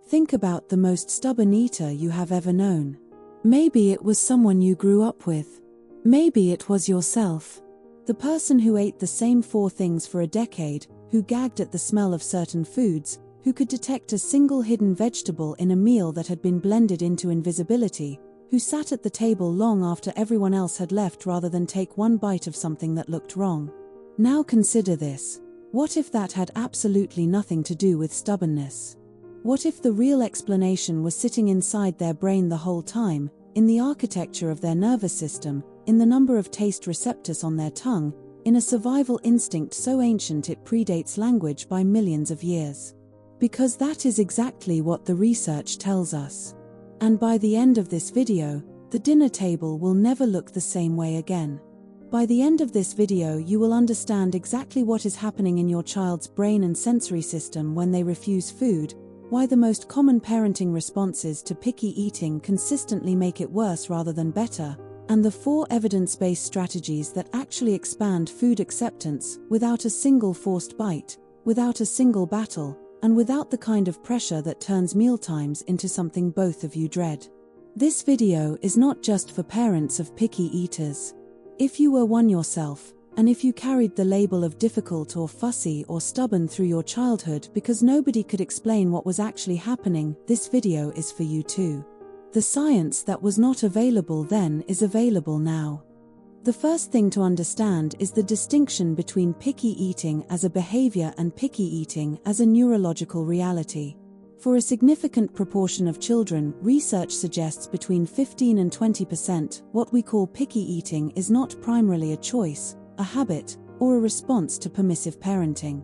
Think about the most stubborn eater you have ever known. Maybe it was someone you grew up with. Maybe it was yourself. The person who ate the same 4 things for a decade, who gagged at the smell of certain foods, who could detect a single hidden vegetable in a meal that had been blended into invisibility, who sat at the table long after everyone else had left rather than take one bite of something that looked wrong. Now consider this. What if that had absolutely nothing to do with stubbornness? What if the real explanation was sitting inside their brain the whole time, in the architecture of their nervous system, in the number of taste receptors on their tongue, in a survival instinct so ancient it predates language by millions of years? Because that is exactly what the research tells us. And by the end of this video, the dinner table will never look the same way again. By the end of this video, you will understand exactly what is happening in your child's brain and sensory system when they refuse food, why the most common parenting responses to picky eating consistently make it worse rather than better, and the 4 evidence-based strategies that actually expand food acceptance without a single forced bite, without a single battle, and without the kind of pressure that turns mealtimes into something both of you dread. This video is not just for parents of picky eaters. If you were one yourself, and if you carried the label of difficult or fussy or stubborn through your childhood because nobody could explain what was actually happening, this video is for you too. The science that was not available then is available now. The first thing to understand is the distinction between picky eating as a behavior and picky eating as a neurological reality. For a significant proportion of children, research suggests between 15 and 20%, what we call picky eating is not primarily a choice, a habit, or a response to permissive parenting.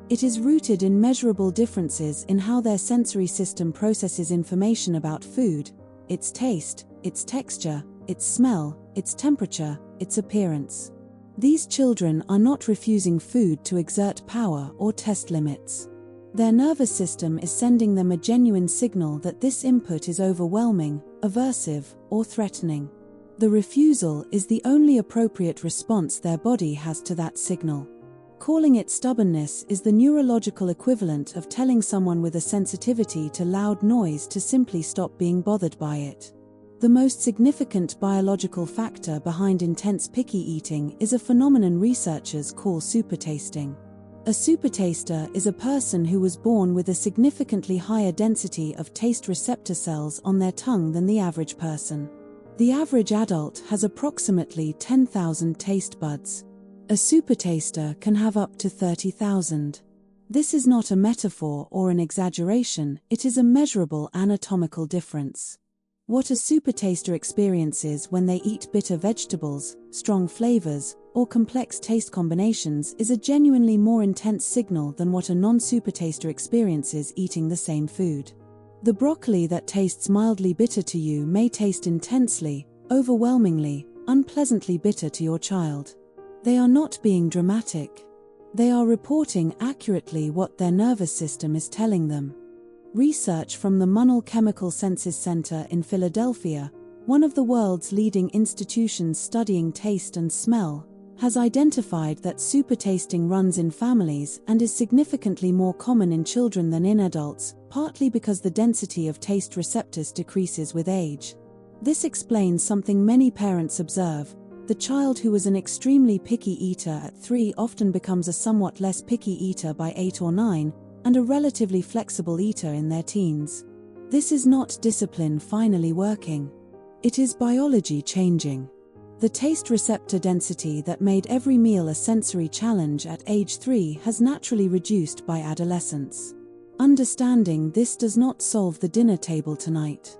It is rooted in measurable differences in how their sensory system processes information about food, its taste, its texture, its smell, its temperature, its appearance. These children are not refusing food to exert power or test limits. Their nervous system is sending them a genuine signal that this input is overwhelming, aversive, or threatening. The refusal is the only appropriate response their body has to that signal. Calling it stubbornness is the neurological equivalent of telling someone with a sensitivity to loud noise to simply stop being bothered by it. The most significant biological factor behind intense picky eating is a phenomenon researchers call supertasting. A supertaster is a person who was born with a significantly higher density of taste receptor cells on their tongue than the average person. The average adult has approximately 10,000 taste buds. A supertaster can have up to 30,000. This is not a metaphor or an exaggeration, it is a measurable anatomical difference. What a supertaster experiences when they eat bitter vegetables, strong flavors, or complex taste combinations is a genuinely more intense signal than what a non-supertaster experiences eating the same food. The broccoli that tastes mildly bitter to you may taste intensely, overwhelmingly, unpleasantly bitter to your child. They are not being dramatic. They are reporting accurately what their nervous system is telling them. Research from the Munnell Chemical Senses Center in Philadelphia, one of the world's leading institutions studying taste and smell, has identified that supertasting runs in families and is significantly more common in children than in adults, partly because the density of taste receptors decreases with age. This explains something many parents observe. The child who was an extremely picky eater at 3 often becomes a somewhat less picky eater by 8 or 9, and a relatively flexible eater in their teens. This is not discipline finally working. It is biology changing. The taste receptor density that made every meal a sensory challenge at age 3 has naturally reduced by adolescence. Understanding this does not solve the dinner table tonight.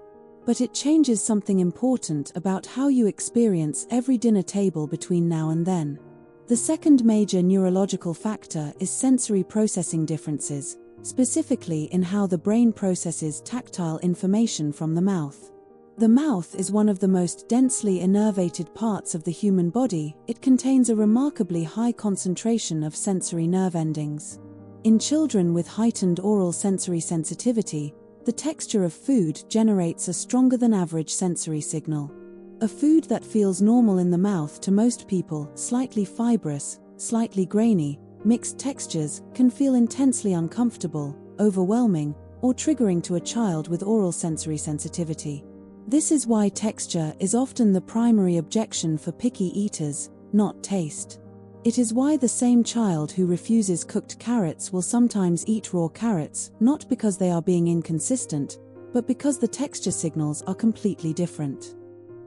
But it changes something important about how you experience every dinner table between now and then. The second major neurological factor is sensory processing differences, specifically in how the brain processes tactile information from the mouth. The mouth is one of the most densely innervated parts of the human body. It contains a remarkably high concentration of sensory nerve endings. In children with heightened oral sensory sensitivity, the texture of food generates a stronger than average sensory signal. A food that feels normal in the mouth to most people, slightly fibrous, slightly grainy, mixed textures, can feel intensely uncomfortable, overwhelming, or triggering to a child with oral sensory sensitivity. This is why texture is often the primary objection for picky eaters, not taste. It is why the same child who refuses cooked carrots will sometimes eat raw carrots, not because they are being inconsistent, but because the texture signals are completely different.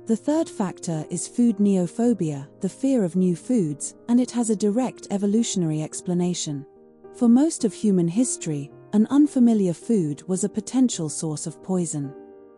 The third factor is food neophobia, the fear of new foods, and it has a direct evolutionary explanation. For most of human history, an unfamiliar food was a potential source of poison.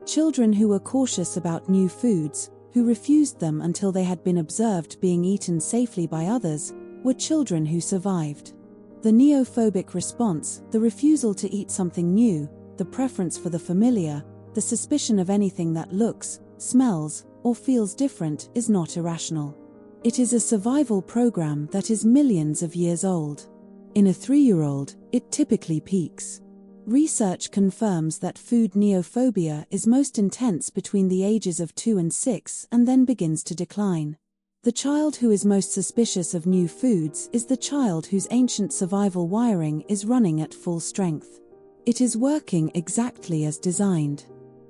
Children who were cautious about new foods, who refused them until they had been observed being eaten safely by others, were children who survived. The neophobic response, the refusal to eat something new, the preference for the familiar, the suspicion of anything that looks, smells, or feels different, is not irrational. It is a survival program that is millions of years old. In a 3-year-old, it typically peaks. Research confirms that food neophobia is most intense between the ages of 2 and 6 and then begins to decline. The child who is most suspicious of new foods is the child whose ancient survival wiring is running at full strength. It is working exactly as designed.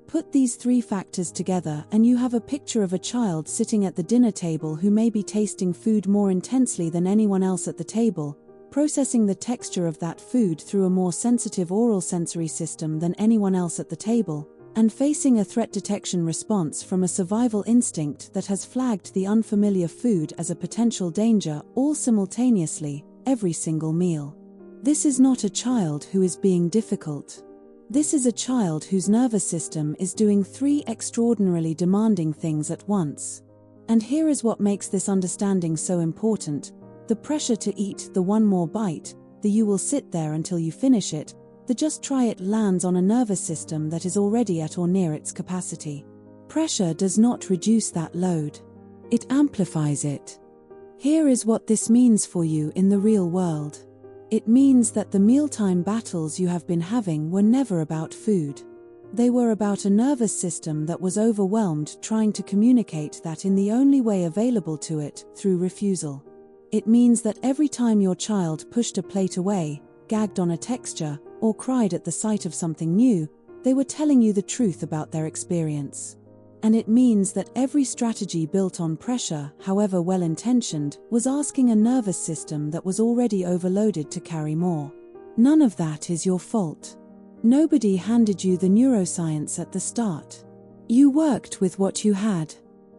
Put these 3 factors together and you have a picture of a child sitting at the dinner table who may be tasting food more intensely than anyone else at the table, processing the texture of that food through a more sensitive oral sensory system than anyone else at the table, and facing a threat detection response from a survival instinct that has flagged the unfamiliar food as a potential danger all simultaneously, every single meal. This is not a child who is being difficult. This is a child whose nervous system is doing 3 extraordinarily demanding things at once. And here is what makes this understanding so important. The pressure to eat, the one more bite, the you will sit there until you finish it, the just try it lands on a nervous system that is already at or near its capacity. Pressure does not reduce that load. It amplifies it. Here is what this means for you in the real world. It means that the mealtime battles you have been having were never about food. They were about a nervous system that was overwhelmed trying to communicate that in the only way available to it, through refusal. It means that every time your child pushed a plate away, gagged on a texture, or cried at the sight of something new, they were telling you the truth about their experience. And it means that every strategy built on pressure, however well-intentioned, was asking a nervous system that was already overloaded to carry more. None of that is your fault. Nobody handed you the neuroscience at the start. You worked with what you had.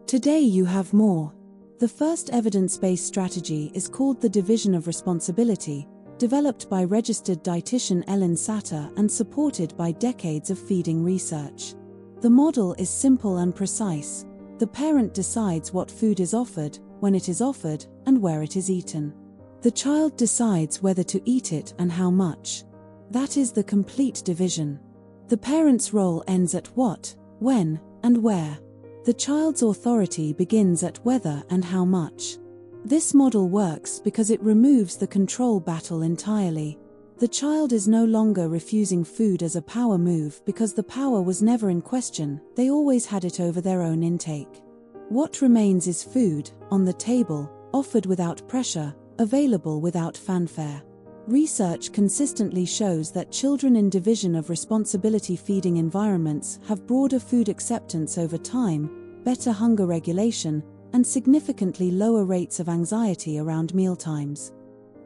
Today you have more. The first evidence-based strategy is called the division of responsibility, developed by registered dietitian Ellen Satter and supported by decades of feeding research. The model is simple and precise. The parent decides what food is offered, when it is offered, and where it is eaten. The child decides whether to eat it and how much. That is the complete division. The parent's role ends at what, when, and where. The child's authority begins at whether and how much. This model works because it removes the control battle entirely. The child is no longer refusing food as a power move because the power was never in question, they always had it over their own intake. What remains is food, on the table, offered without pressure, available without fanfare. Research consistently shows that children in division of responsibility feeding environments have broader food acceptance over time, better hunger regulation, and significantly lower rates of anxiety around mealtimes.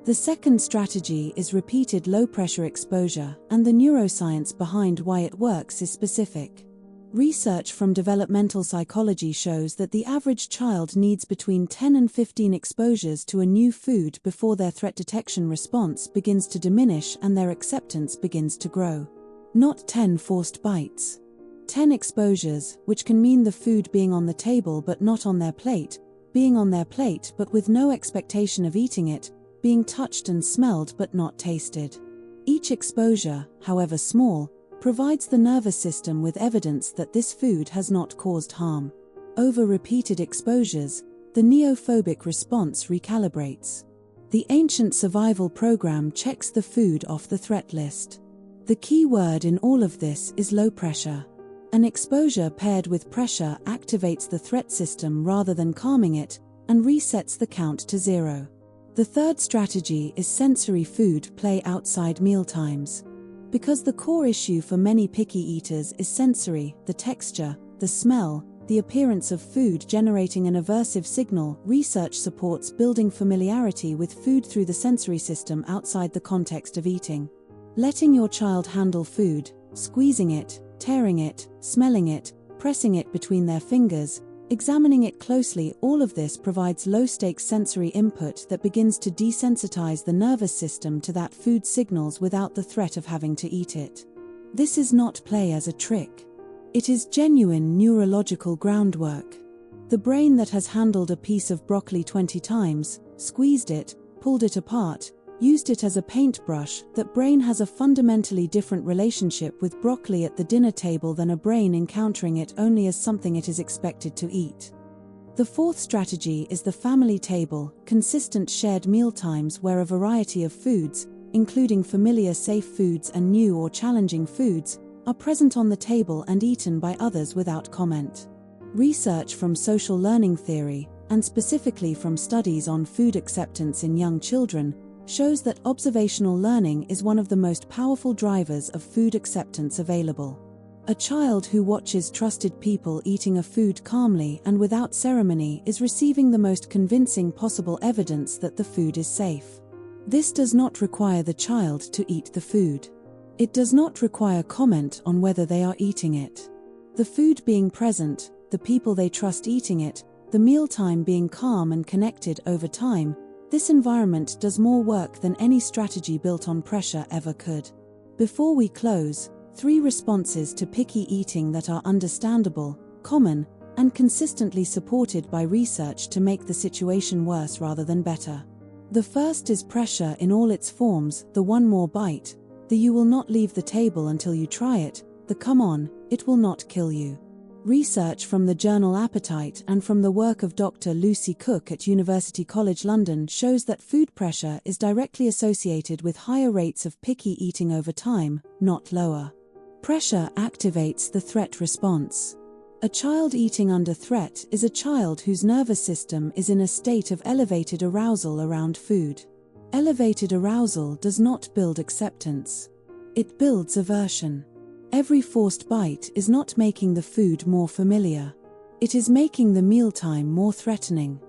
The second strategy is repeated low-pressure exposure, and the neuroscience behind why it works is specific. Research from developmental psychology shows that the average child needs between 10 and 15 exposures to a new food before their threat detection response begins to diminish and their acceptance begins to grow. Not 10 forced bites. 10 exposures, which can mean the food being on the table but not on their plate, being on their plate but with no expectation of eating it, being touched and smelled but not tasted. Each exposure, however small, provides the nervous system with evidence that this food has not caused harm. Over repeated exposures, the neophobic response recalibrates. The ancient survival program checks the food off the threat list. The key word in all of this is low pressure. An exposure paired with pressure activates the threat system rather than calming it, and resets the count to 0. The third strategy is sensory food play outside mealtimes. Because the core issue for many picky eaters is sensory, the texture, the smell, the appearance of food generating an aversive signal. Research supports building familiarity with food through the sensory system outside the context of eating. Letting your child handle food, squeezing it, tearing it, smelling it, pressing it between their fingers, examining it closely, all of this provides low-stakes sensory input that begins to desensitize the nervous system to that food signals without the threat of having to eat it. This is not play as a trick. It is genuine neurological groundwork. The brain that has handled a piece of broccoli 20 times, squeezed it, pulled it apart, used it as a paintbrush, that brain has a fundamentally different relationship with broccoli at the dinner table than a brain encountering it only as something it is expected to eat. The fourth strategy is the family table, consistent shared mealtimes where a variety of foods, including familiar safe foods and new or challenging foods, are present on the table and eaten by others without comment. Research from social learning theory, and specifically from studies on food acceptance in young children, shows that observational learning is one of the most powerful drivers of food acceptance available. A child who watches trusted people eating a food calmly and without ceremony is receiving the most convincing possible evidence that the food is safe. This does not require the child to eat the food. It does not require comment on whether they are eating it. The food being present, the people they trust eating it, the mealtime being calm and connected over time, this environment does more work than any strategy built on pressure ever could. Before we close, 3 responses to picky eating that are understandable, common, and consistently supported by research to make the situation worse rather than better. The first is pressure in all its forms, the one more bite, the you will not leave the table until you try it, the come on, it will not kill you. Research from the journal Appetite and from the work of Dr. Lucy Cook at University College London shows that food pressure is directly associated with higher rates of picky eating over time, not lower. Pressure activates the threat response. A child eating under threat is a child whose nervous system is in a state of elevated arousal around food. Elevated arousal does not build acceptance. It builds aversion. Every forced bite is not making the food more familiar. It is making the mealtime more threatening.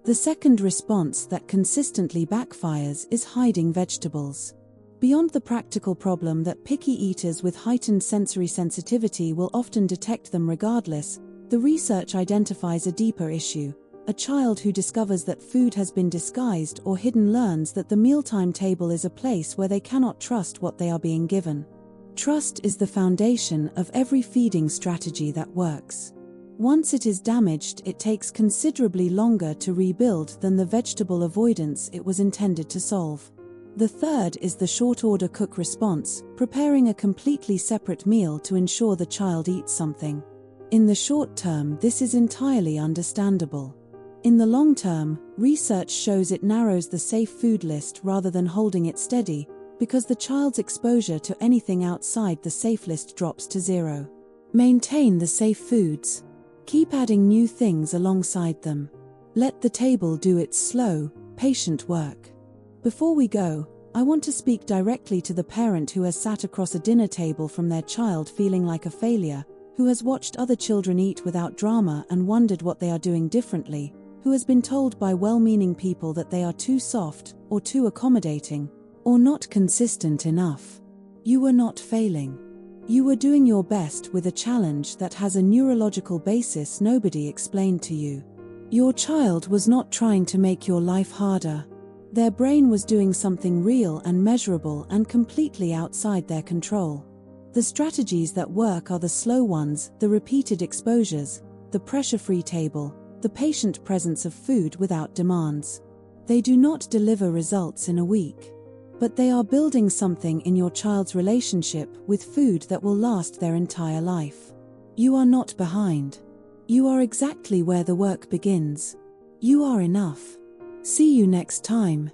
The second response that consistently backfires is hiding vegetables. Beyond the practical problem that picky eaters with heightened sensory sensitivity will often detect them regardless, the research identifies a deeper issue. A child who discovers that food has been disguised or hidden learns that the mealtime table is a place where they cannot trust what they are being given. Trust is the foundation of every feeding strategy that works. Once it is damaged, it takes considerably longer to rebuild than the vegetable avoidance it was intended to solve. The third is the short-order cook response, preparing a completely separate meal to ensure the child eats something. In the short term, this is entirely understandable. In the long term, research shows it narrows the safe food list rather than holding it steady, because the child's exposure to anything outside the safe list drops to 0. Maintain the safe foods. Keep adding new things alongside them. Let the table do its slow, patient work. Before we go, I want to speak directly to the parent who has sat across a dinner table from their child feeling like a failure, who has watched other children eat without drama and wondered what they are doing differently, who has been told by well-meaning people that they are too soft, or too accommodating, or not consistent enough. You were not failing. You were doing your best with a challenge that has a neurological basis nobody explained to you. Your child was not trying to make your life harder. Their brain was doing something real and measurable and completely outside their control. The strategies that work are the slow ones, the repeated exposures, the pressure-free table, the patient presence of food without demands. They do not deliver results in a week. But they are building something in your child's relationship with food that will last their entire life. You are not behind. You are exactly where the work begins. You are enough. See you next time.